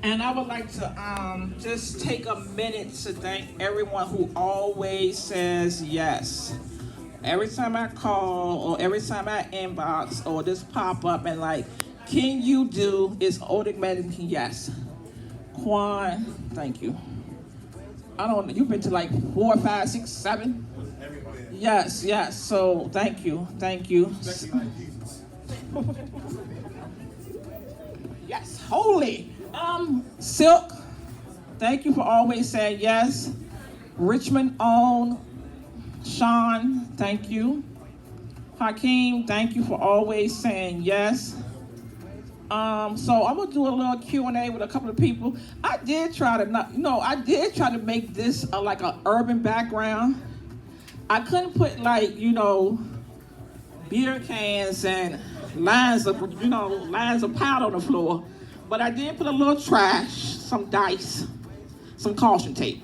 And I would like to just take a minute to thank everyone who always says yes. Every time I call or every time I inbox or just pop up and like, can you do? It's automatically yes. Quan, thank you. I don't know. You've been to like 4, 5, 6, 7. Yes, yes. So thank you, thank you. Yes, holy. Silk, thank you for always saying yes. Richmond own Sean, thank you. Hakeem, thank you for always saying yes. So I'm gonna do a little Q&A with a couple of people. I did try to not, I did try to make this like an urban background. I couldn't put like, beer cans and lines of powder on the floor. But I did put a little trash, some dice, some caution tape.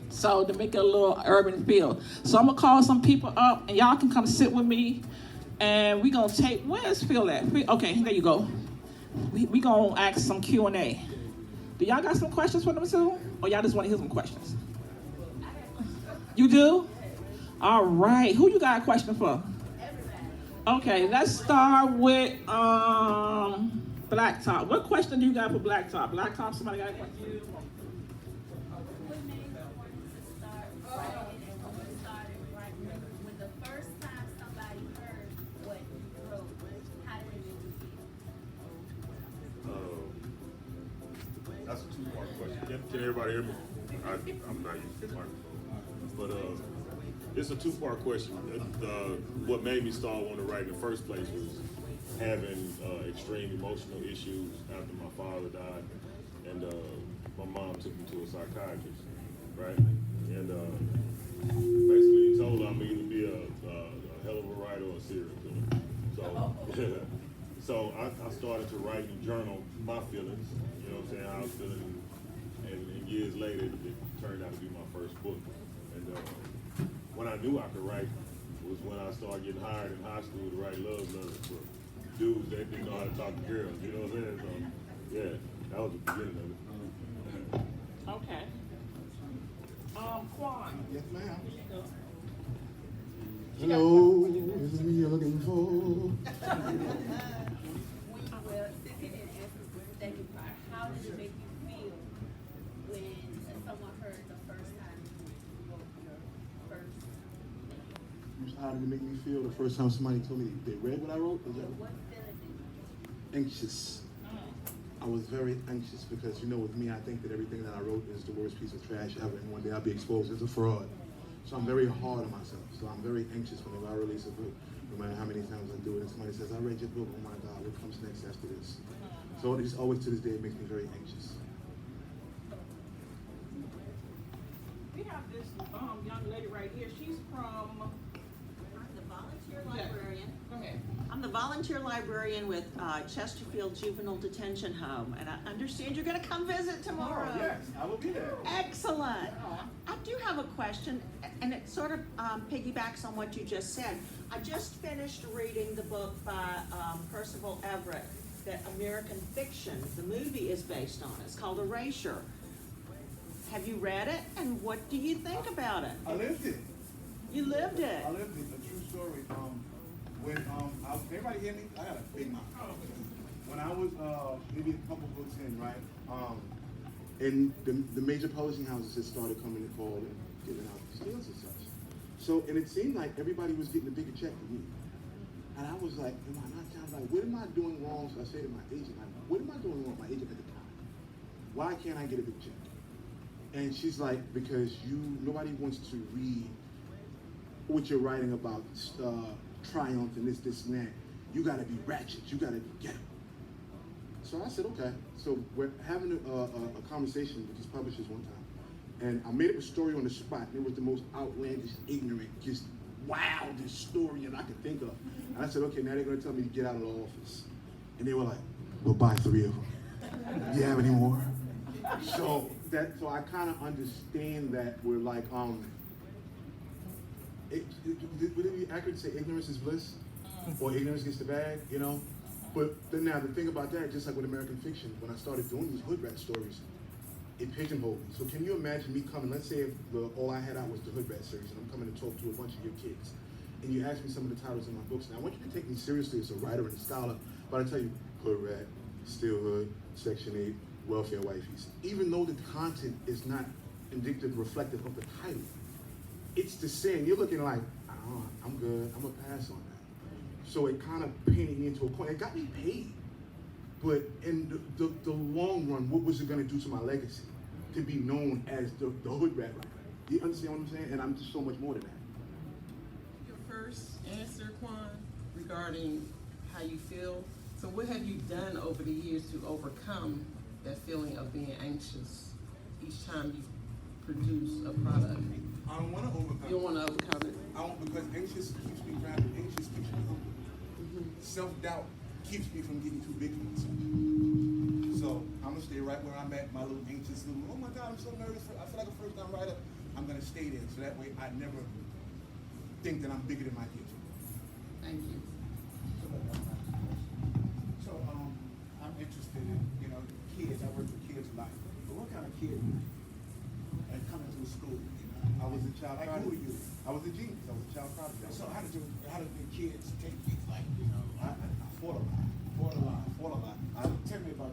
So to make it a little urban feel. So I'm gonna call some people up and y'all can come sit with me and we gonna take, where's Phil at? Okay, there you go. We gonna ask some Q&A. Do y'all got some questions for them too? Or y'all just wanna hear some questions? You do? All right, who you got a question for? Okay, let's start with Blacktop. What question do you got for Blacktop? Blacktop, somebody got a question? That's a two-part question. Can everybody hear me? I'm not used to the microphone. But it's a two-part question. What made me start wanting to write in the first place was having extreme emotional issues after my father died. And my mom took me to a psychiatrist, right? And basically he told her I'm either be a hell of a writer or a serial killer. So, so I started to write and journal my feelings, you know what I'm saying, how I was feeling. And years later, it turned out to be my first book. And when I knew I could write was when I started getting hired in high school to write love letters for dudes that didn't know how to talk to girls, you know what I'm saying? So, yeah, that was the beginning of it. Okay. Quan. Yes, ma'am. Hello, is it me you're looking for? Well, since you didn't answer the second part, how did it make you feel when someone heard the first time you wrote your first? How did it make me feel the first time somebody told me they read what I wrote? What feeling did you Anxious. I was very anxious because, with me, I think that everything that I wrote is the worst piece of trash ever, and one day I'll be exposed as a fraud. So I'm very hard on myself. So I'm very anxious whenever I release a book, no matter how many times I do it. And somebody says, I read your book, oh my God, what comes next after this? So it's always to this day, it makes me very anxious. We have this young lady right here. She's from... I'm the volunteer librarian. Go ahead. I'm the volunteer librarian with Chesterfield Juvenile Detention Home, and I understand you're going to come visit tomorrow. Yes, I will be there. Excellent. I do have a question, and it sort of piggybacks on what you just said. I just finished reading the book by Percival Everett that American Fiction, the movie, is based on. It's called Erasure. Have you read it, and what do you think about it? I lived it. You lived it. I lived it. A true story. Everybody hear me? I got a big mouth. When I was maybe a couple books in, right? And the major publishing houses had started coming to call and giving out deals and such. So, and it seemed like everybody was getting a bigger check than me. And I was like, am I not sound like, what am I doing wrong? So I say to my agent, like, what am I doing wrong with my agent at the time? Why can't I get a big check? And she's like, because nobody wants to read what you're writing about triumph and this and that. You gotta be ratchet, you gotta be ghetto. So I said, okay. So we're having a conversation with these publishers one time. And I made up a story on the spot. And it was the most outlandish, ignorant, just wildest story that I could think of. And I said, okay, now they're gonna tell me to get out of the office. And they were like, we'll buy 3 of them. Do you have any more? So I kind of understand that we're like, would it be accurate to say ignorance is bliss? Or ignorance gets the bag, But then now the thing about that, just like with American fiction, when I started doing these hood rat stories, it pigeonholed me. So can you imagine me coming, let's say if all I had out was the hood rat series, and I'm coming to talk to a bunch of your kids, and you ask me some of the titles in my books, and I want you to take me seriously as a writer and a scholar, but I tell you, hood rat, still hood, Section 8, welfare wifeys. Even though the content is not indicative, reflective of the title, it's the same. You're looking like, oh, I'm good, I'm gonna pass on that. So it kind of painted me into a corner. It got me paid. But in the long run, what was it gonna do to my legacy? To be known as the hood rat writer. You understand what I'm saying? And I'm just so much more than that. Your first answer, Quan, regarding how you feel. So what have you done over the years to overcome that feeling of being anxious each time you produce a product? I don't want to overcome. You don't want to overcome it? I don't, because anxious keeps me grounded. Anxious keeps me humble. Self-doubt keeps me from getting too big for myself. So I'm gonna stay right where I'm at, my little anxious little, oh my God, I'm so nervous. I feel like a first-time writer. I'm gonna stay there, so that way I never think that I'm bigger than my kids. Thank you. So, I'm interested in, kids. I work with kids a lot. But what kind of kid are coming through school? I was a child Like, prodigy. who are you? I was a genius. I was a child prodigy. So how did the kids take you? Like, I fought a lot.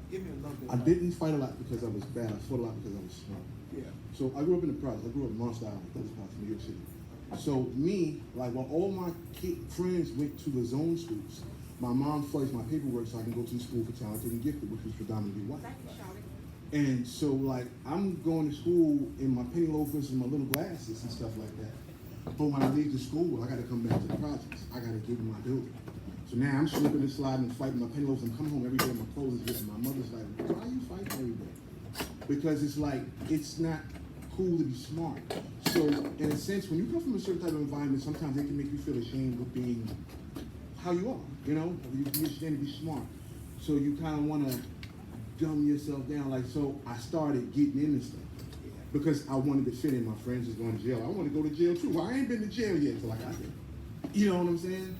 Give me a little bit. I didn't fight a lot because I was bad. I fought a lot because I was smart. Yeah. So I grew up in the projects. I grew up in Monster Island, those parts of New York City. So me, like when all my friends went to the zone schools, my mom fudged my paperwork so I can go to the school for talented and gifted, which was predominantly white. And so like I'm going to school in my penny loafers and my little glasses and stuff like that. But when I leave the school, I gotta come back to the projects. I gotta give them my due. So now I'm slipping and sliding and fighting my penny loafers and come home every day and my clothes is ripping. My mother's like, why are you fighting every day? Because it's like, it's not cool to be smart. So in a sense, when you come from a certain type of environment, sometimes it can make you feel ashamed of being how you are, You stand to be smart. So you kind of want to dumb yourself down. Like, so I started getting into stuff because I wanted to fit in. My friends was going to jail. I want to go to jail too. Well, I ain't been to jail yet till I got there. You know what I'm saying?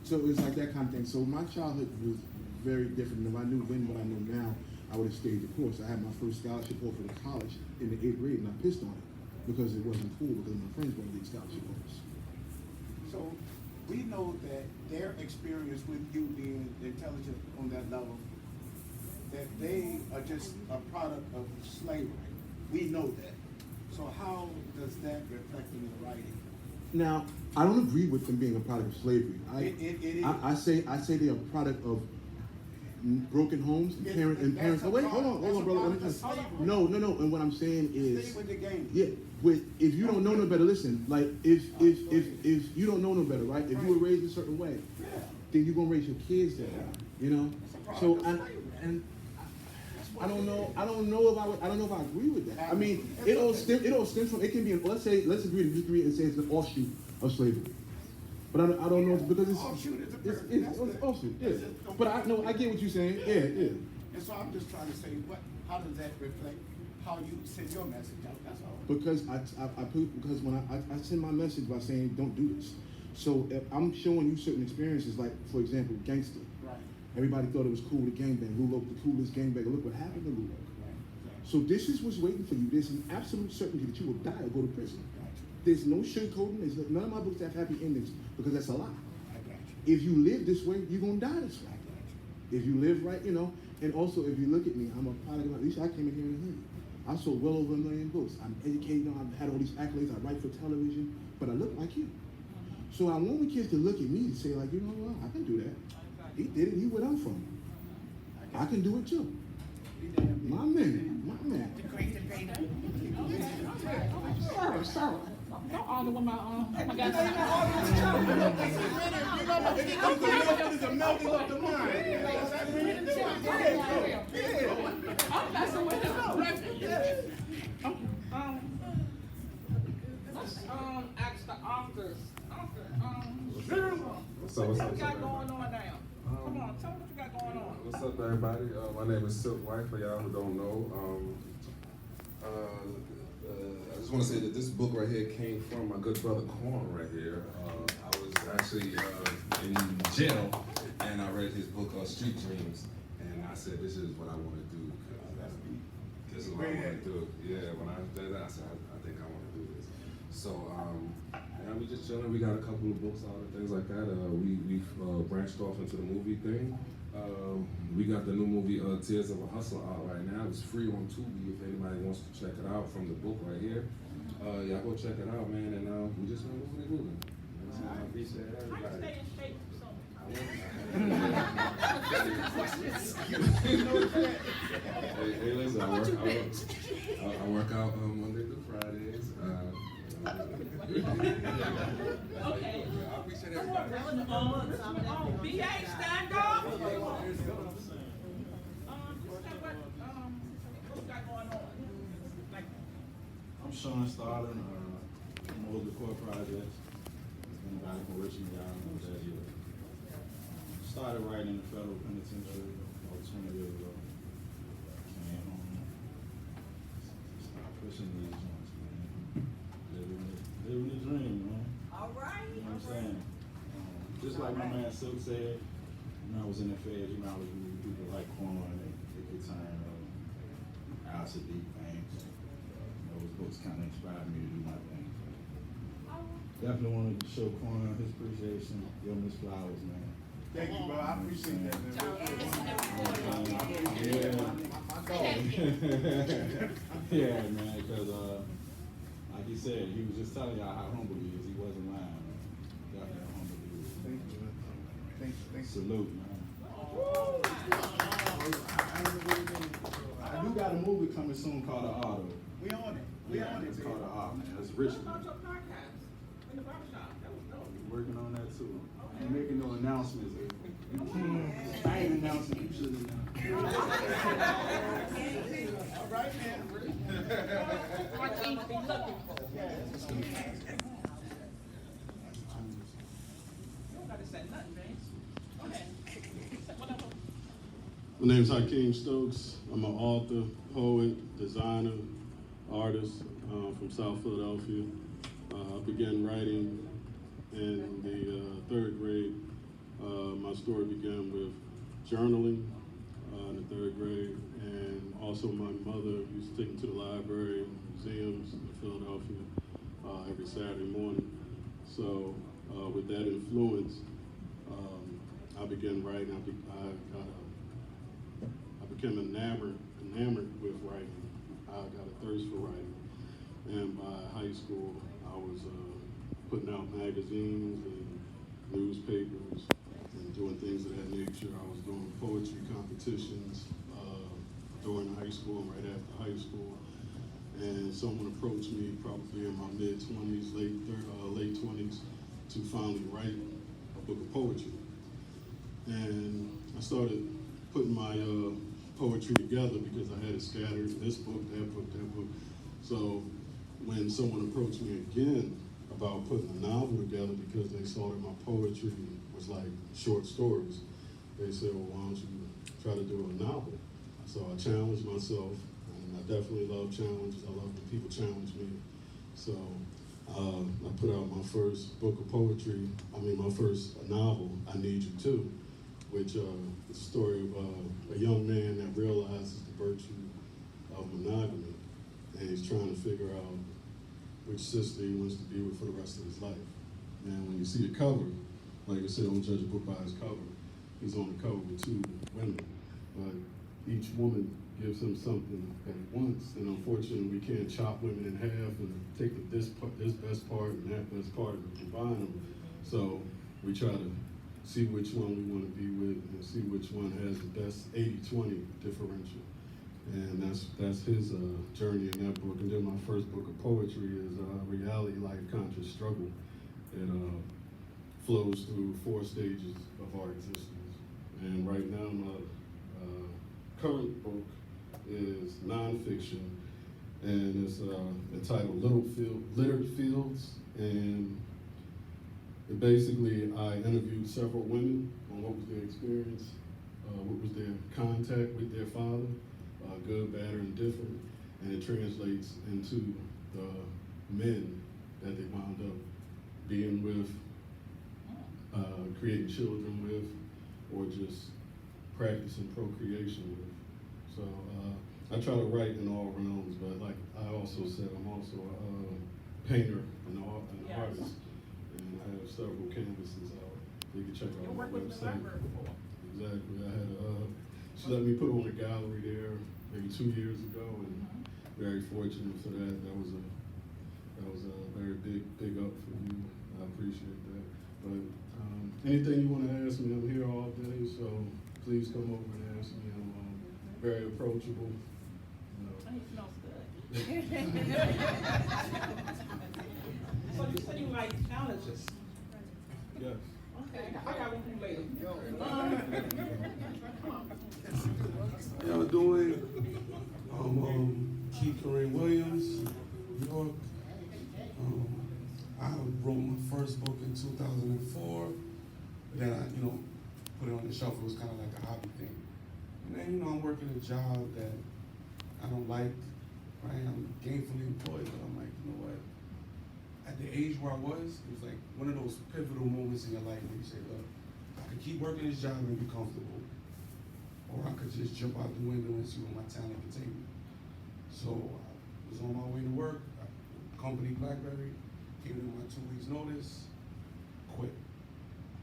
So it's like that kind of thing. So my childhood was very different. If I knew then what I know now, I would have stayed the course. I had my first scholarship offer to college in the 8th grade, and I pissed on it because it wasn't cool because my friends wanted to get scholarship offers. So we know that their experience with you being intelligent on that level, that they are just a product of slavery. We know that. So how does that reflect in the writing? Now, I don't agree with them being a product of slavery. It is. I say they're a product of broken homes and parents. Oh wait, hold on, brother. Let me just, no. And what I'm saying is, stay with the game. yeah. But if you don't know no better, listen. Like if you don't know no better, right? If you were raised a certain way, then you're gonna raise your kids that way. So I don't know if I agree with that. I mean, it all stems from. It can be. Let's agree to disagree and say it's an offshoot of slavery. But I don't know because it's offshoot. Yeah. But I get what you're saying. Yeah. And so I'm just trying to say, how does that reflect how you send your message out? That's all. Because because when I send my message by saying don't do this. So if I'm showing you certain experiences, like for example, gangster. Right. Everybody thought it was cool to gangbang. Lulo, the coolest gangbanger. Look what happened to Lulo. Right. So this is what's waiting for you. There's an absolute certainty that you will die or go to prison. There's no sugarcoating. None of my books have happy endings because that's a lie. I got you. If you live this way, you're gonna die this way. If you live right, and also if you look at me, I'm a product of, at least I came in here in the hood. I sold well over 1 million books. I'm educated, I've had all these accolades, I write for television, but I look like you. So I want the kids to look at me and say like, you know what, I can do that. He did it, he where I'm from. I can do it too. My man. Sir, don't argue with my guy. It's a melting of the mind. I'm messing with him. Let's ask the authors. What's up? What you got going on now? Come on, tell me what you got going on. What's up, everybody? My name is Silk White, for y'all who don't know. I just want to say that this book right here came from my good brother Quan right here. I was actually in jail And I read his book, Street Dreams, and I said, this is what I want to do. This is what I want to do. Yeah, when I did that, I said, I think I want to do this. So, yeah, we just chilling. We got a couple of books out and things like that. We've branched off into the movie thing. We got the new movie Tears of a Hustler out right now. It's free on Tubi if anybody wants to check it out from the book right here. Y'all go check it out, man. And we just gonna move it moving. I appreciate everybody. Hey, listen, I work out Monday through Fridays. Okay. I appreciate everybody. BA, stand up. What we got going on? Like, I'm Sean Starlin, I'm over the Court Projects. I've been back from Richmond, Maryland, that year. Started writing in the federal penitentiary about 20 years ago. Came home, started pushing these joints, man. Living the dream, man. All right. You know what I'm saying? Just like my man Silk said, when I was in the feds, I was reading people like Quan and It Could Turn, Acid Deep things. Those books kind of inspired me to do my thing. Definitely wanted to show Quan his appreciation, give him his flowers, man. Thank you, bro. I appreciate that, man. Yeah, man, because like he said, he was just telling y'all how humble he is. He wasn't lying, man. Definitely a humble dude. Thank you, man. Thank you. Thank you. Salute, man. I do got a movie coming soon called The Auto. We on it. We on it. It's called The Auto, man. It's Richmond. about your podcast in the barbershop? That was dope. Working on that too. Ain't making no announcements. I ain't announcing. You should announce. All right, man. My team be looking for. You don't gotta say nothing, man. Go ahead. Whatever. My name is Hakeem Stokes. I'm an author, poet, designer, artist from South Philadelphia. I began writing in the third grade. My story began with journaling in the third grade, and also my mother used to take me to the library and museums in Philadelphia every Saturday morning. So with that influence, I began writing. I became enamored with writing. I got a thirst for writing. And by high school, I was putting out magazines and newspapers and doing things of that nature. I was doing poetry competitions during high school and right after high school. And someone approached me probably in my mid-20s, late 20s, to finally write a book of poetry. And I started putting my poetry together because I had it scattered, this book, that book, that book. So when someone approached me again about putting a novel together because they saw that my poetry was like short stories, they said, well, why don't you try to do a novel? So I challenged myself, and I definitely love challenges. I love when people challenge me. So I put out my first book of poetry, my first novel, I Need You Too, which is a story of a young man that realizes the virtue of monogamy, and he's trying to figure out which sister he wants to be with for the rest of his life. And when you see the cover, like I said, don't judge a book by its cover. He's on the cover with two women, but each woman gives him something that he wants, and unfortunately we can't chop women in half and take this best part and that best part and combine them. So we try to see which one we want to be with and see which one has the best 80-20 differential. And that's his journey in that book. And then my first book of poetry is Reality Life Conscious Struggle. It flows through 4 stages of our existence. And right now my current book is nonfiction, and it's entitled Littered Fields. And basically I interviewed several women on what was their experience, what was their contact with their father, good, bad, or indifferent, and it translates into the men that they wound up being with, creating children with, or just practicing procreation with. So I try to write in all realms, but like I also said, I'm also a painter and an artist, and I have several canvases out. You can check out my website. Exactly. I had she let me put on a gallery there maybe 2 years ago, and very fortunate for that. That was a very big up for you. I appreciate that. But anything you want to ask me, I'm here all day, so please come over and ask me. I'm very approachable. It smells good. So you said you like challenges. Yes. Okay, I got one for you later. How y'all doing? I'm Keith Kareem Williams, New York. I wrote my first book in 2004. Then I, put it on the shelf. It was kind of like a hobby thing. And then, I'm working a job that I don't like. Right? I'm gainfully employed, but I'm like, you know what? At the age where I was, it was like one of those pivotal moments in your life where you say, look, I could keep working this job and be comfortable, or I could just jump out the window and see what my talent can take me. So I was on my way to work, company BlackBerry, gave them my 2 weeks notice, quit.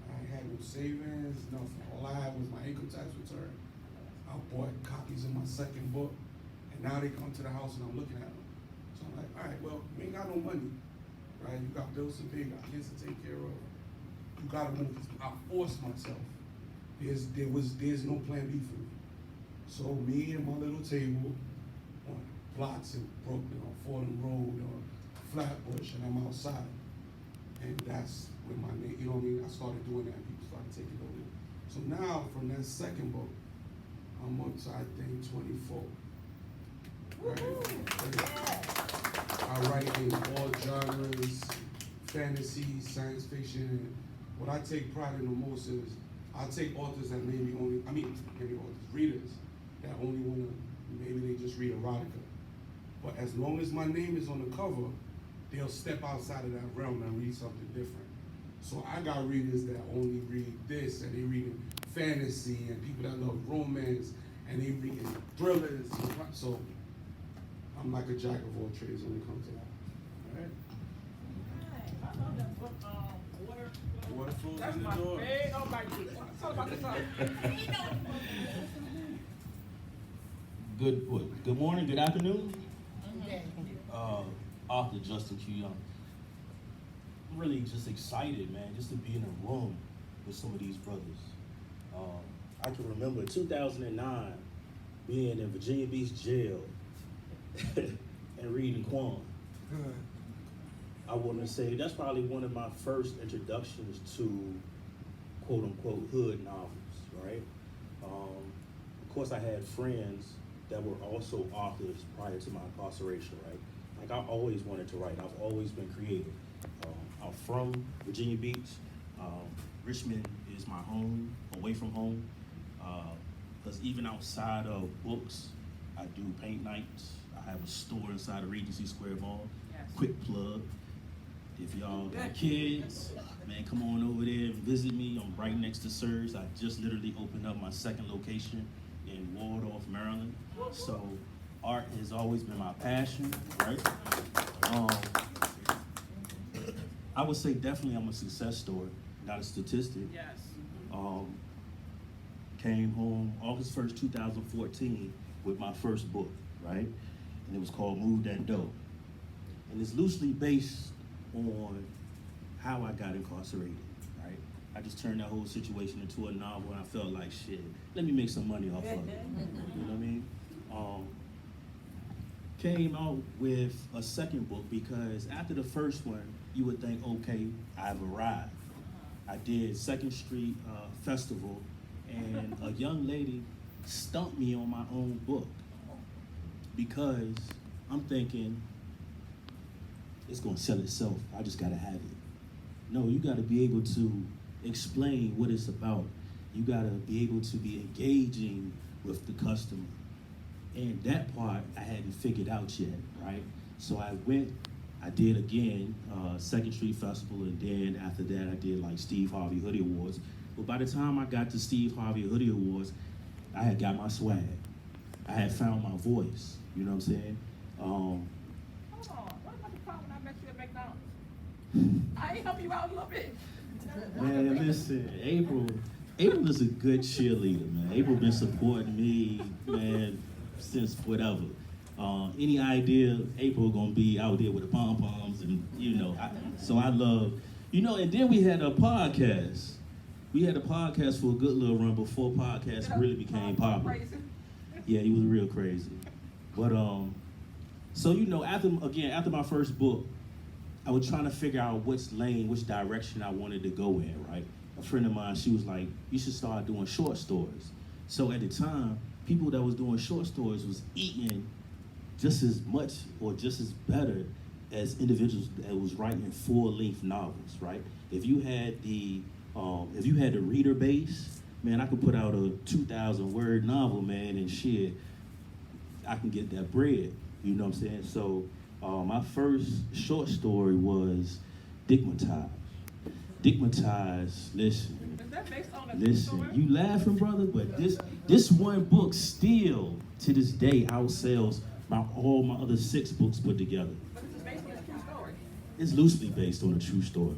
I had no savings, nothing. All I had was my income tax return. I bought copies of my second book, and now they come to the house and I'm looking at them. So I'm like, all right, well, you ain't got no money, right? You got bills to pay, you got kids to take care of. You gotta move. I forced myself. There's no plan B for me. So me and my little table on blocks in Brooklyn, on Fordham Road, or Flatbush, and I'm outside. And that's when my name, I started doing that and people started taking over. So now from that second book, I'm up to, I think, 24. Right? I write in all genres, fantasy, science fiction. What I take pride in the most is I take authors that maybe readers that only wanna, maybe they just read erotica. But as long as my name is on the cover, they'll step outside of that realm and read something different. So I got readers that only read this, and they read fantasy, and people that love romance, and they read thrillers. So I'm like a jack of all trades when it comes to that. All right? I love that book, Water flows That's in the my door. favorite. Oh my God. Tell about this. Good morning, good afternoon. Author Justin Q. Young. I'm really just excited, man, just to be in a room with some of these brothers. I can remember 2009 being in Virginia Beach jail and reading Quan. I want to say that's probably one of my first introductions to quote unquote hood novels, right? Of course, I had friends that were also authors prior to my incarceration, right? Like I always wanted to write. I've always been creative. I'm from Virginia Beach. Richmond is my home, away from home. Because even outside of books, I do paint nights. I have a store inside of Regency Square Mall. Yes. Quick plug. If y'all got kids, man, come on over there and visit me. I'm right next to Sirs. I just literally opened up my second location in Waldorf, Maryland. So art has always been my passion, right? I would say definitely I'm a success story, not a statistic. Yes. Came home August 1st, 2014 with my first book, right? And it was called Move That Dough. And it's loosely based on how I got incarcerated, right? I just turned that whole situation into a novel and I felt like, shit, let me make some money off of it. You know what I mean? Came out with a second book because after the first one, you would think, okay, I've arrived. I did Second Street Festival, and a young lady stumped me on my own book because I'm thinking it's gonna sell itself. I just gotta have it. No, you gotta be able to explain what it's about. You gotta be able to be engaging with the customer. And that part I hadn't figured out yet, right? So I did again, Second Street Festival, and then after that I did like Steve Harvey Hoodie Awards. But by the time I got to Steve Harvey Hoodie Awards, I had got my swag. I had found my voice. You know what I'm saying? Hold on. What about the problem when I met you at McDonald's? I ain't help you out a little bit. Man, listen, April is a good cheerleader, man. April been supporting me, man, since whatever. Any idea April gonna be out there with the pom-poms and, so I love, and then we had a podcast. We had a podcast for a good little run before podcasts really became popular. Crazy. Yeah, he was real crazy. But, so, after my first book, I was trying to figure out which direction I wanted to go in, right? A friend of mine, she was like, you should start doing short stories. So at the time, people that was doing short stories was eating just as much or just as better as individuals that was writing full-length novels, right? If you had the reader base, man, I could put out a 2,000-word novel, man, and shit, I can get that bread. You know what I'm saying? So my first short story was Digmatized. Digmatized, listen. Is that based on a true story? Listen, you laughing, brother, but this one book still, to this day, outsells all my other 6 books put together. But this is based on a true story. It's loosely based on a true story.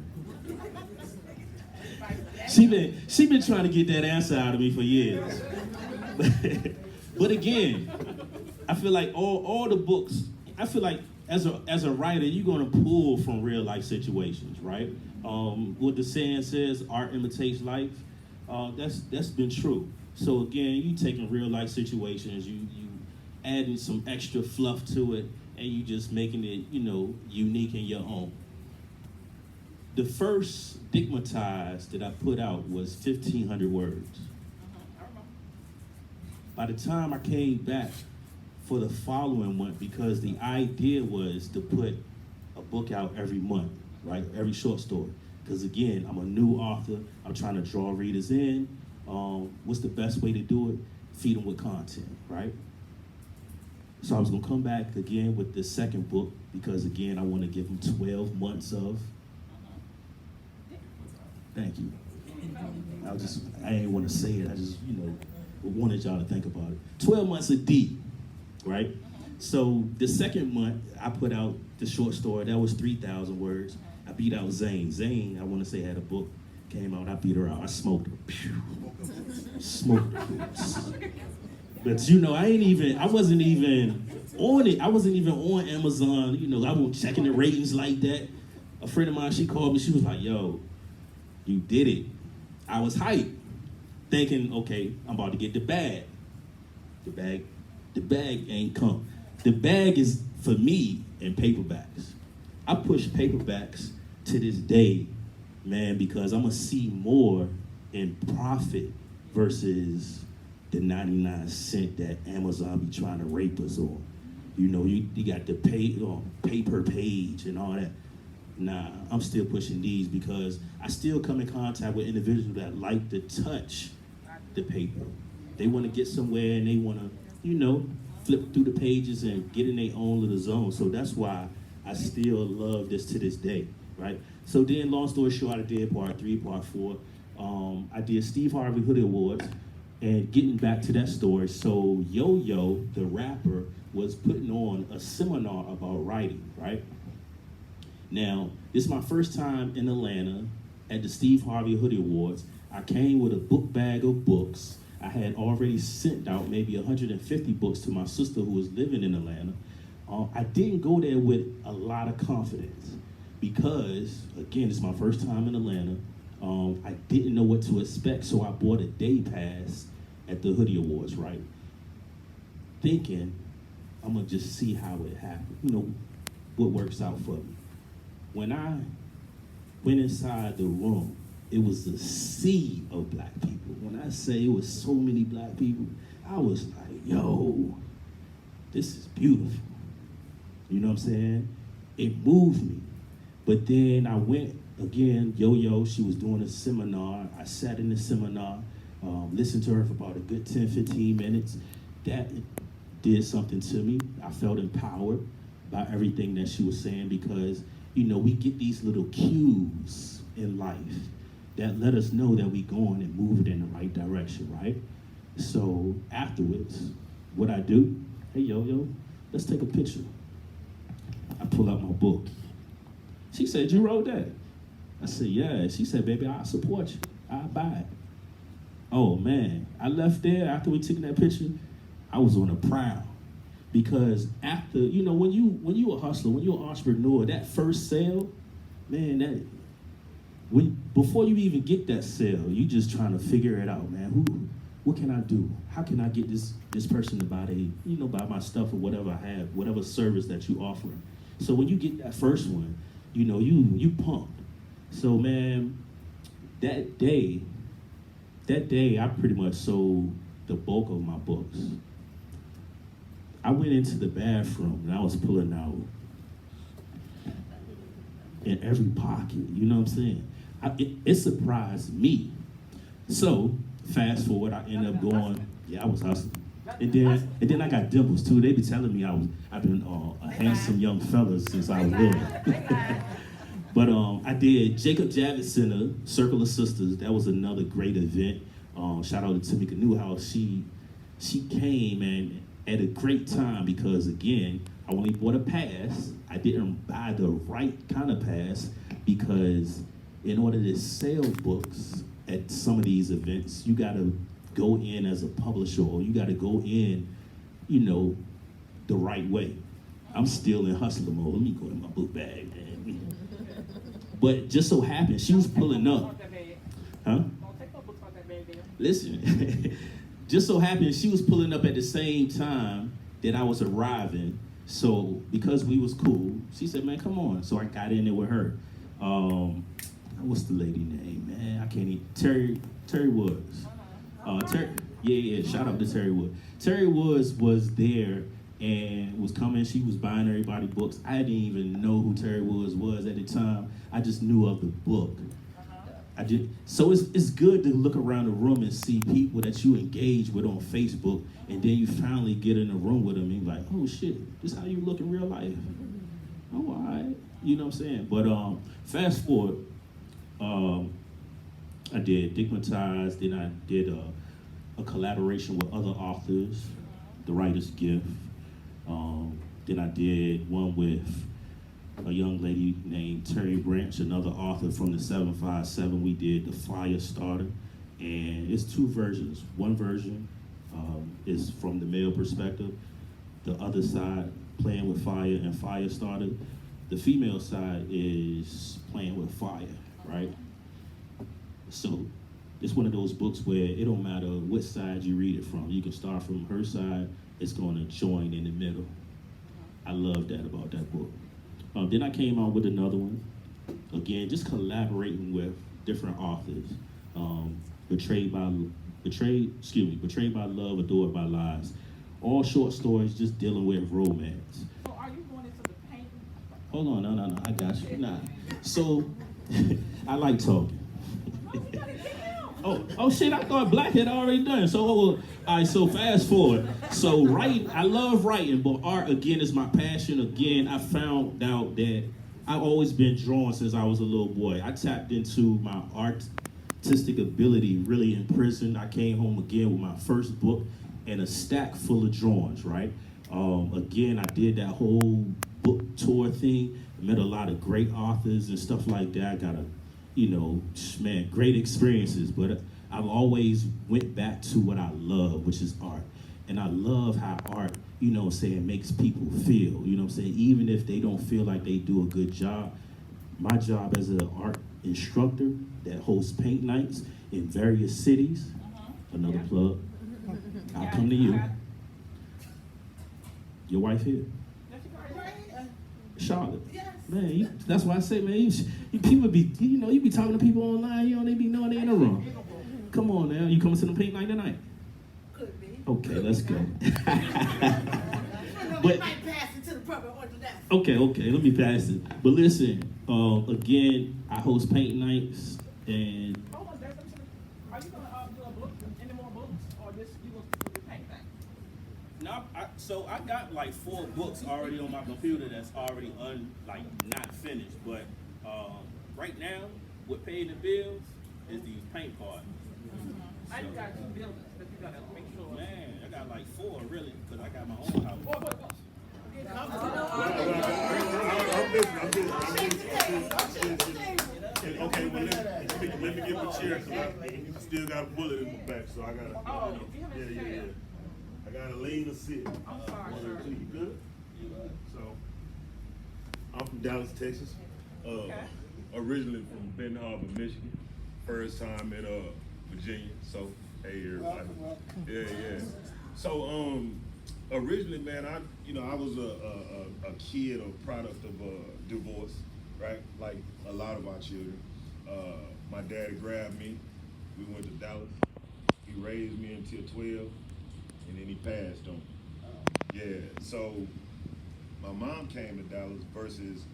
She been trying to get that answer out of me for years. But again, I feel like all the books, I feel like as a writer, you're gonna pull from real life situations, right? What the saying says, art imitates life. That's been true. So again, you taking real life situations, you adding some extra fluff to it, and you just making it, unique and your own. The first Digmatized that I put out was 1,500 words. By the time I came back for the following month, because the idea was to put a book out every month, right? Every short story. Because again, I'm a new author. I'm trying to draw readers in. What's the best way to do it? Feed them with content, right? So I was gonna come back again with the second book because again, I want to give them 12 months of. Thank you. I ain't want to say it. I just, wanted y'all to think about it. 12 months of D, right? So the second month, I put out the short story. That was 3,000 words. I beat out Zane. Zane, I want to say, had a book, came out. I beat her out. I smoked her. Pew. Smoked her. But I wasn't even on it. I wasn't even on Amazon. I wasn't checking the ratings like that. A friend of mine, she called me. She was like, yo, you did it. I was hyped, thinking, okay, I'm about to get the bag. The bag ain't come. The bag is for me in paperbacks. I push paperbacks to this day, man, because I'm gonna see more in profit versus the 99 cent that Amazon be trying to rape us on. You got the pay per page and all that. Nah, I'm still pushing these because I still come in contact with individuals that like to touch the paper. They want to get somewhere and they want to, flip through the pages and get in their own little zone. So that's why I still love this to this day, right? So then, long story short, I did part 3, part 4. I did Steve Harvey Hoodie Awards, and getting back to that story, so Yo-Yo, the rapper, was putting on a seminar about writing, right? Now, this is my first time in Atlanta at the Steve Harvey Hoodie Awards. I came with a book bag of books. I had already sent out maybe 150 books to my sister who was living in Atlanta. I didn't go there with a lot of confidence because, again, it's my first time in Atlanta. I didn't know what to expect, so I bought a day pass at the Hoodie Awards, right? Thinking, I'm gonna just see how it happens, what works out for me. When I went inside the room, it was a sea of black people. When I say it was so many black people, I was like, yo, this is beautiful. You know what I'm saying? It moved me. But then I went again, Yo-Yo, she was doing a seminar. I sat in the seminar, listened to her for about a good 10, 15 minutes. That did something to me. I felt empowered by everything that she was saying because, we get these little cues in life that let us know that we going and moving in the right direction, right? So afterwards, what I do, hey, yo, let's take a picture. I pull out my book. She said, you wrote that? I said, yeah. She said, baby, I'll support you. I'll buy it. Oh, man. I left there after we took that picture. I was on a prowl. Because after, you know, when you a hustler, when you're an entrepreneur, that first sale, man, before you even get that sale, you just trying to figure it out, man. What can I do? How can I get this person to buy my stuff or whatever I have, whatever service that you offering. So when you get that first one, you know, you pumped. So man, that day, I pretty much sold the bulk of my books. I went into the bathroom and I was pulling out in every pocket, you know what I'm saying? It surprised me. So fast forward, I ended up going, I was hustling. And then I got dimples too. They be telling me I've been a handsome young fella since I was little. But I did Jacob Javits Center, Circle of Sisters. That was another great event. Shout out to Tamika Newhouse. She came and at a great time because again, I only bought a pass. I didn't buy the right kind of pass because in order to sell books at some of these events, you gotta go in as a publisher or you gotta go in, you know, the right way. I'm still in hustler mode. Let me go in my book bag, man. But just so happened, she was pulling up. Huh? Listen, just so happened she was pulling up at the same time that I was arriving. So because we was cool, she said, man, come on. So I got in there with her. What's the lady name, man? I can't even, Terry Woods. Shout out to Terry Woods. Terry Woods was there and was coming. She was buying everybody books. I didn't even know who Terry Woods was at the time. I just knew of the book. So it's good to look around the room and see people that you engage with on Facebook, and then you finally get in the room with them and you're like, oh shit, this is how you look in real life. Oh, all right. You know what I'm saying? But fast forward, I did Digmatized, then I did a collaboration with other authors, The Writer's Gift. Then I did one with a young lady named Terry Branch, another author from the 757. We did the Fire Starter, and it's two versions. One version is from the male perspective. The other side, playing with fire and fire starter. The female side is playing with fire, right? So it's one of those books where it don't matter what side you read it from. You can start from her side, it's going to join in the middle. I love that about that book. Then I came out with another one. Again, just collaborating with different authors. Betrayed by Love, Adored by Lies. All short stories just dealing with romance. So are you going into the painting? Hold on, no, I got you. Nah. So, I like talking. Oh shit, I thought Black had already done. So, all right, so fast forward. So writing, I love writing, but art, again, is my passion. Again, I found out that I've always been drawing since I was a little boy. I tapped into my artistic ability really in prison. I came home again with my first book and a stack full of drawings, right? Again, I did that whole book tour thing, met a lot of great authors and stuff like that. I got great experiences, but I've always went back to what I love, which is art. And I love how art, makes people feel, even if they don't feel like they do a good job. My job as an art instructor that hosts paint nights in various cities, another plug, I'll come to you. Your wife here? Charlotte. Man, that's why I say, man, people be, you be talking to people online, they be knowing they in the room. Come on now, you coming to the paint night tonight? Could be. Okay, let's go. But might pass it to the proper order left. Okay, let me pass it. But listen, again, I host paint nights, and Hold on, are you gonna do a book, any more books, or just you gonna stick with the paint thing? no, so I got like 4 books already on my computer that's already not finished. But right now, with paying the bills, is these paint parties. I just got 2 buildings, but you gotta make sure. Man, I got like 4 really, because I got my own house. Okay, well, let me get my chair, cause I still got a bullet in my back, so I gotta, Oh, you have a chair. I gotta lean or sit. I'm sorry, One sir. or two, you good? So, I'm from Dallas, Texas. Originally from Benton Harbor, Michigan. First time in Virginia. So, hey everybody. Yeah. So, originally, man, I was a kid, a product of divorce, right? Like a lot of our children. My dad grabbed me. We went to Dallas. He raised me until 12, and then he passed on me. Yeah. So my mom came to Dallas versus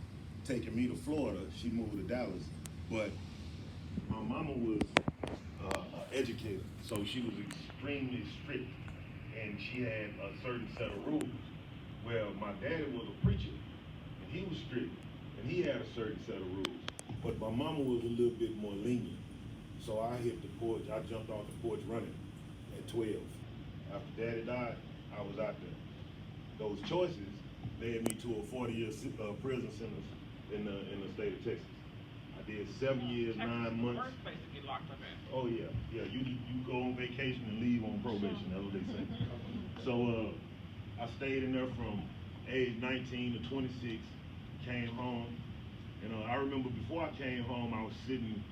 taking me to Florida. She moved to Dallas, but my mama was an educator, so she was extremely strict, and she had a certain set of rules. Well, my daddy was a preacher, and he was strict, and he had a certain set of rules. But my mama was a little bit more lenient, so I hit the porch. I jumped off the porch running at 12. After daddy died, I was out there. Those choices led me to a 40-year prison sentence in the state of Texas. I did 7 years, 9 months. First place to get locked up at. Oh yeah. You go on vacation and leave on probation. That's what they say. So I stayed in there from age 19 to 26. Came home. I remember before I came home, I was sitting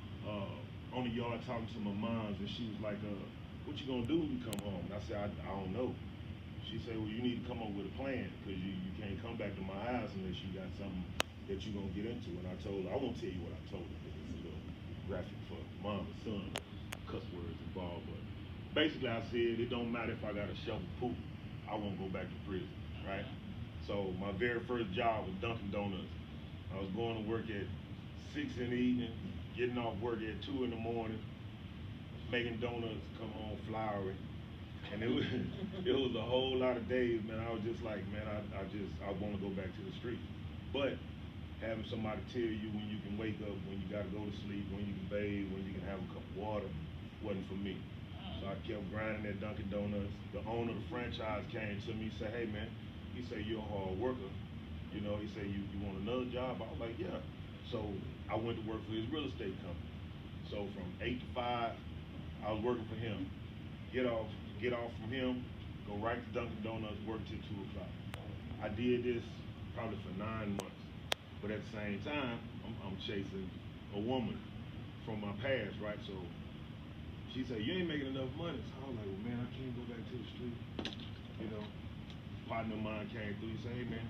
on the yard talking to my moms, and she was like, "What you gonna do when you come home?" And I said, "I don't know." She said, "Well, you need to come up with a plan, because you can't come back to my house unless you got something that you're gonna get into." And I told her, I won't tell you what I told her, because it's a little graphic for mom and son, cuss words involved. But basically, I said it don't matter if I got to shovel poop, I won't go back to prison, right? So my very first job was Dunkin' Donuts. I was going to work at 6 in the evening, getting off work at 2 in the morning, making donuts, come home floury. And it was a whole lot of days, man. I was just like, man, I want to go back to the streets. But having somebody tell you when you can wake up, when you got to go to sleep, when you can bathe, when you can have a cup of water, wasn't for me. So I kept grinding at Dunkin' Donuts. The owner of the franchise came to me and said, "Hey, man," he said, "you're a hard worker. He said, you want another job?" I was like, "Yeah." So I went to work for his real estate company. So from 8 to 5, I was working for him. Get off from him, go right to Dunkin' Donuts, work till 2 o'clock. I did this probably for 9 months. But at the same time, I'm chasing a woman from my past, right? So she said, "You ain't making enough money." So I was like, "Well, man, I can't go back to the street." Partner of mine came through. He said, "Hey, man,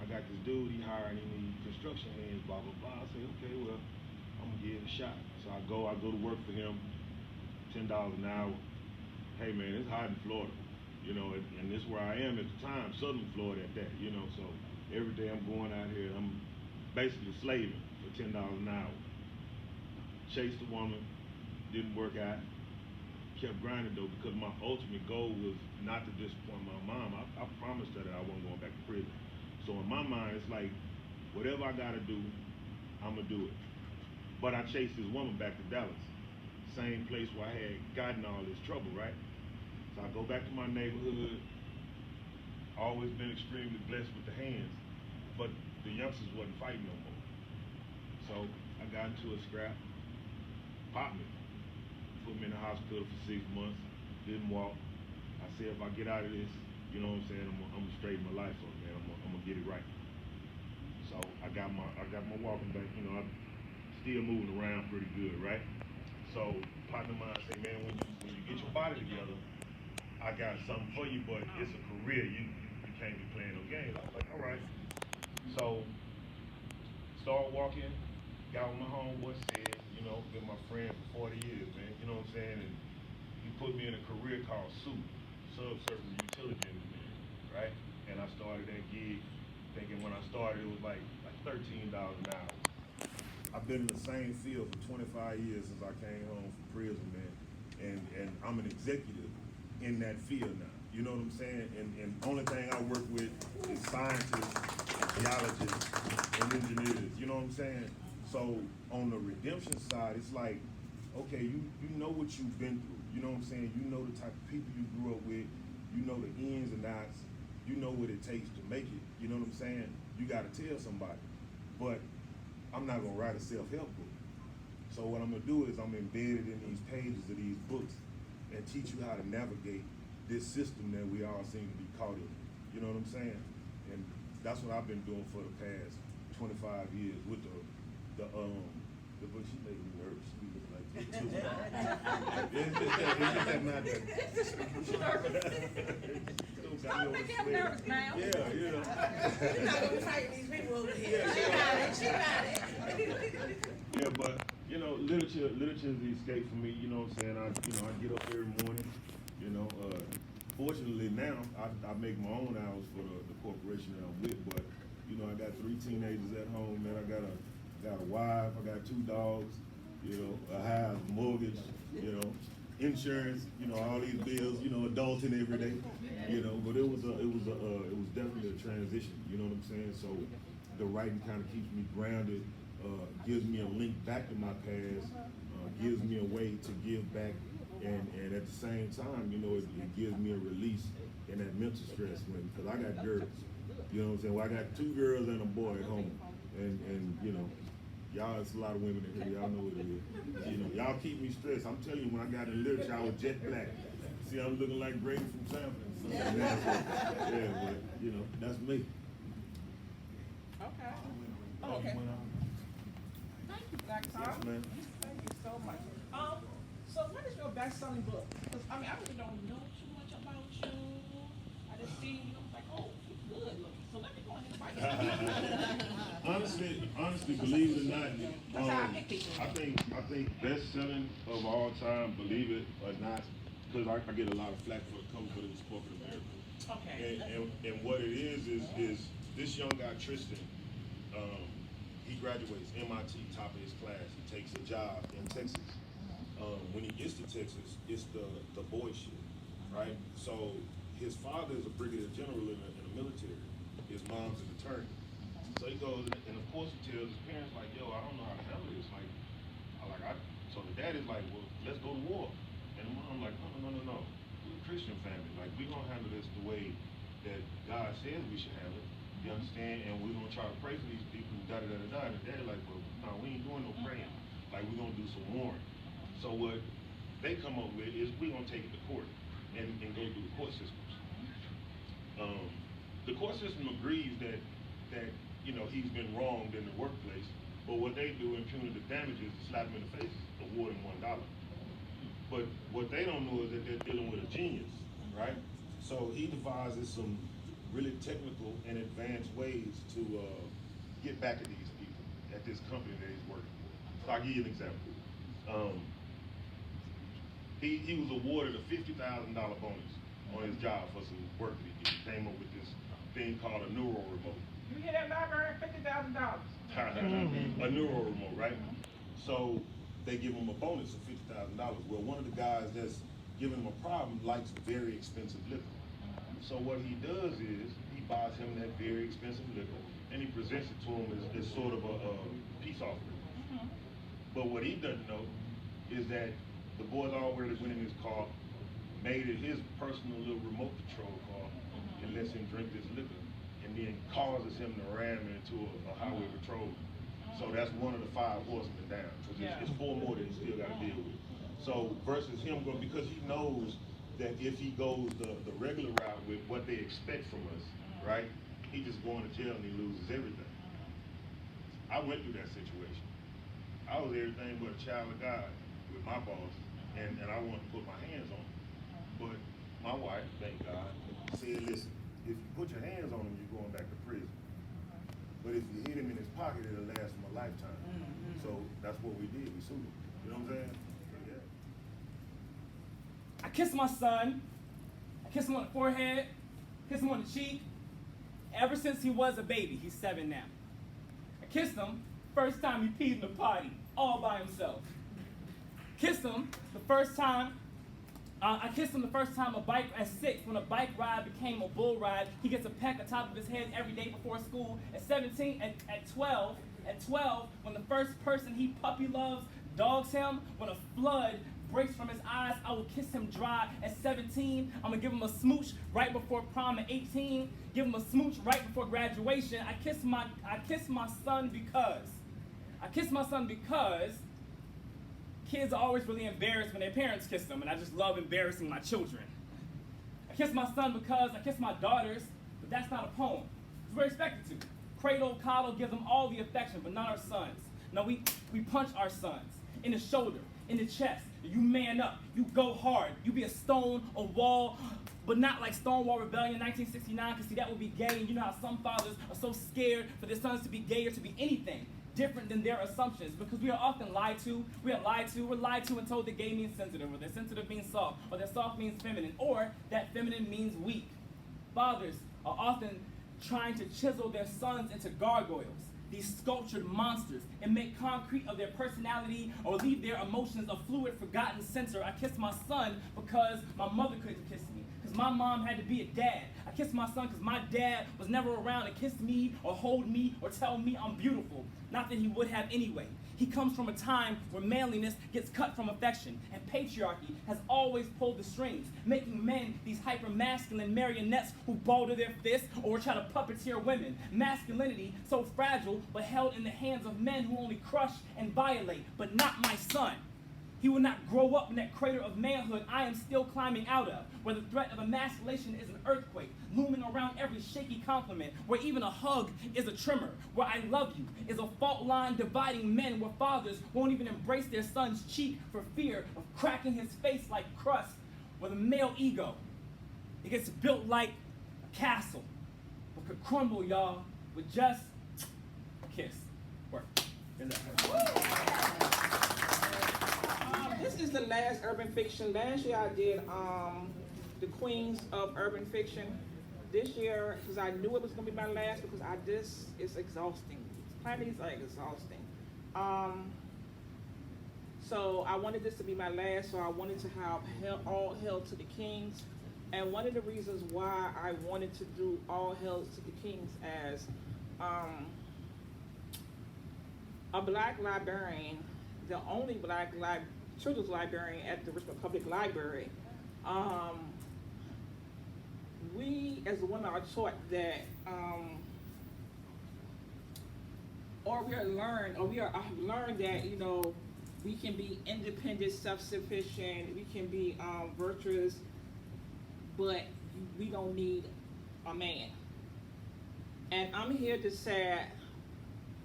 I got this dude, he hiring, he need construction hands, blah, blah, blah." I said, "Okay, well, I'm gonna give it a shot." So I go to work for him, $10 an hour. Hey, man, it's hot in Florida, and this is where I am at the time, Southern Florida at that, so every day I'm going out here and I'm basically slaving for $10 an hour. Chased the woman, didn't work out. Kept grinding though, because my ultimate goal was not to disappoint my mom. I promised her that I wasn't going back to prison. So in my mind, it's like, whatever I gotta do, I'm gonna do it. But I chased this woman back to Dallas, same place where I had gotten all this trouble, right? So I go back to my neighborhood. Always been extremely blessed with the hands, but the youngsters wasn't fighting no more. So I got into a scrap, popped me. Put me in the hospital for 6 months, didn't walk. I said, if I get out of this, I'm gonna straighten my life up, man. I'm gonna get it right. So I got my walking back. I'm still moving around pretty good, right? So partner of mine say, "Man, when you get your body together, I got something for you, but it's a career. You can't be playing no games." I was like, "All right." So started walking. Got what my homeboy said, been my friend for 40 years, man, you know what I'm saying? And he put me in a career called SUIT, Subsurface Utility Engineer, right? And I started that gig thinking when I started it was like $13 an hour. I've been in the same field for 25 years since I came home from prison, man. And I'm an executive in that field now. You know what I'm saying? And only thing I work with is scientists, geologists, and engineers. You know what I'm saying? So on the redemption side, it's like okay, you know what you've been through. You know what I'm saying? You know the type of people you grew up with. You know the ins and outs. You know what it takes to make it. You know what I'm saying? You got to tell somebody. But I'm not gonna write a self-help book. So what I'm gonna do is I'm embedded in these pages of these books and teach you how to navigate this system that we all seem to be caught in. You know what I'm saying? And that's what I've been doing for the past 25 years with the but she making me nervous. She looking like this too. It's just that not that. Stop making him nervous now. Yeah, you know. You're not gonna tighten these people over here. Yeah, She got it. Yeah, but you know, literature is the escape for me. You know what I'm saying? I get up every morning. You know, fortunately now I make my own hours for the corporation that I'm with. But you know, I got 3 teenagers at home. Man, I got a wife. I got 2 dogs. You know, a house, mortgage. You know, insurance. You know, all these bills. You know, adulting every day. You know, but it was definitely a transition. You know what I'm saying? So the writing kind of keeps me grounded. Gives me a link back to my past, gives me a way to give back, and at the same time, you know, it gives me a release in that mental stress because I got girls, you know what I'm saying? Well, I got 2 girls and a boy at home, and you know, y'all, it's a lot of women in here, y'all know what it is. You know, y'all keep me stressed. I'm telling you, when I got in literature, I was jet black. See, I'm looking like Grady from Sanford. Yeah, but you know, that's me. Okay. Okay. Thank you, Black Tom. Yes, ma'am. Thank you so much. So what is your best-selling book? Because I mean, I really don't know too much about you. I just see you, like, oh, you're good looking. So let me go ahead and write Honestly, believe it or not, That's how I pick people. I think best selling of all time, believe it or not, because I get a lot of flack for the cover, but it was corporate America. Okay. And what it is this young guy Tristan, he graduates MIT, top of his class. He takes a job in Texas. When he gets to Texas, it's the boy shit, right? So his father is a brigadier general in the military. His mom's an attorney. So he goes, and of course he tells his parents, like, yo, I don't know how to handle this. So the dad is like, well, let's go to war. And the mom like, no. We're a Christian family. Like, we're gonna handle this the way that God says we should handle it. You understand? And we're gonna try to pray for these people, And the daddy like, well, no, we ain't doing no praying. Like, we're gonna do some warring. So what they come up with is we're gonna take it to court and go through the court systems. The court system agrees that you know he's been wronged in the workplace, but what they do in punitive damages is slap him in the face, award him $1. But what they don't know is that they're dealing with a genius, right? So he devises some really technical and advanced ways to get back at these people at this company that he's working for. So I'll give you an example. He was awarded a $50,000 bonus on his job for some work that he did. He came up with this thing called a neuro remote. You hear that, library? $50,000. A neuro remote, right? So they give him a bonus of $50,000. Well, one of the guys that's giving him a problem likes very expensive liquor. So what he does is he buys him that very expensive liquor and he presents it to him as sort of a peace offering. But what he doesn't know is that the boys already went in his car, made it his personal little remote control car, and lets him drink this liquor, and then causes him to ram into a highway patrolman. So that's one of the 5 horsemen down, because it's 4 more that he still got to deal with. So versus him going, because he knows that if he goes the regular route with what they expect from us, right, he just going to jail and he loses everything. I went through that situation. I was everything but a child of God with my boss, and I wanted to put my hands on him. But my wife, thank God, said, listen, if you put your hands on him, you're going back to prison. But if you hit him in his pocket, it'll last him a lifetime. So that's what we did. We sued him. You know what I'm saying? Yeah. I kissed my son. I kissed him on the forehead, kissed him on the cheek. Ever since he was a baby, he's 7 now. I kissed him first time he peed in the potty, all by himself. Kissed him the first time. I kissed him the first time at 6 when a bike ride became a bull ride. He gets a peck atop of his head every day before school. At 17, at 12, when the first person he puppy loves dogs him when a flood breaks from his eyes. I will kiss him dry at 17. I'm gonna give him a smooch right before prom at 18. Give him a smooch right before graduation. I kiss my son because kids are always really embarrassed when their parents kiss them, and I just love embarrassing my children. I kiss my son because I kiss my daughters, but that's not a poem. Because we're expected to. Cradle, coddle, give them all the affection, but not our sons. No, we punch our sons in the shoulder, in the chest. You man up, you go hard, you be a stone, a wall, but not like Stonewall Rebellion 1969, because see, that would be gay, and you know how some fathers are so scared for their sons to be gay or to be anything different than their assumptions, because we are often lied to. We're lied to and told that gay means sensitive, or that sensitive means soft, or that soft means feminine, or that feminine means weak. Fathers are often trying to chisel their sons into gargoyles, these sculptured monsters, and make concrete of their personality or leave their emotions a fluid, forgotten center. I kiss my son because my mother couldn't kiss me, because my mom had to be a dad. I kiss my son because my dad was never around to kiss me or hold me or tell me I'm beautiful. Not that he would have anyway. He comes from a time where manliness gets cut from affection, and patriarchy has always pulled the strings, making men these hyper-masculine marionettes who ball to their fists or try to puppeteer women. Masculinity so fragile, but held in the hands of men who only crush and violate, but not my son. He will not grow up in that crater of manhood I am still climbing out of, where the threat of emasculation is an earthquake, looming around every shaky compliment, where even a hug is a tremor, where I love you is a fault line dividing men, where fathers won't even embrace their son's cheek for fear of cracking his face like crust, where the male ego, it gets built like a castle, but could crumble, y'all, with just a kiss. Work. This is the last urban fiction. Last year I did the Queens of Urban Fiction. This year, because I knew it was going to be my last, because it's exhausting. Planning are exhausting. So I wanted this to be my last, so I wanted to have all hail to the kings. And one of the reasons why I wanted to do all hail to the kings as a black librarian, the only black children's librarian at the Richmond Public Library, we as women are taught that, I've learned that, you know, we can be independent, self-sufficient, we can be virtuous, but we don't need a man. And I'm here to say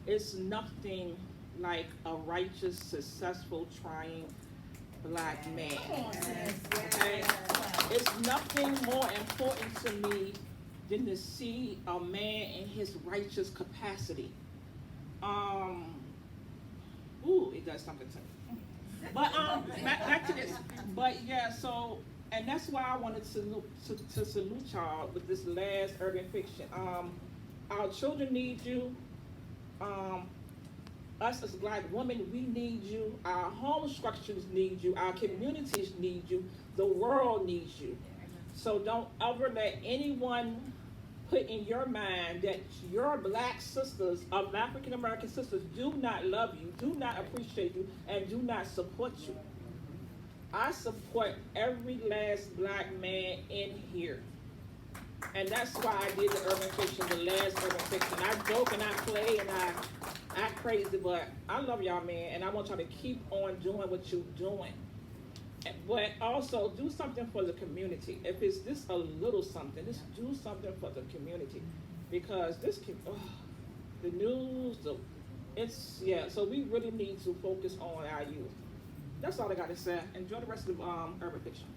it's nothing like a righteous, successful, trying black man. Okay? It's nothing more important to me than to see a man in his righteous capacity. It does something to me. But back to this. But yeah, so, and that's why I wanted to salute y'all with this last urban fiction. Our children need you. Us as black women, we need you. Our home structures need you. Our communities need you. The world needs you. So don't ever let anyone put in your mind that your black sisters, of African American sisters, do not love you, do not appreciate you, and do not support you. I support every last black man in here. And that's why I did the urban fiction, the last urban fiction. I joke and I play and I act crazy, but I love y'all, man, and I want y'all to keep on doing what you're doing. But also do something for the community. If it's just a little something, just do something for the community, because the news, so we really need to focus on our youth. That's all I got to say. Enjoy the rest of the urban fiction.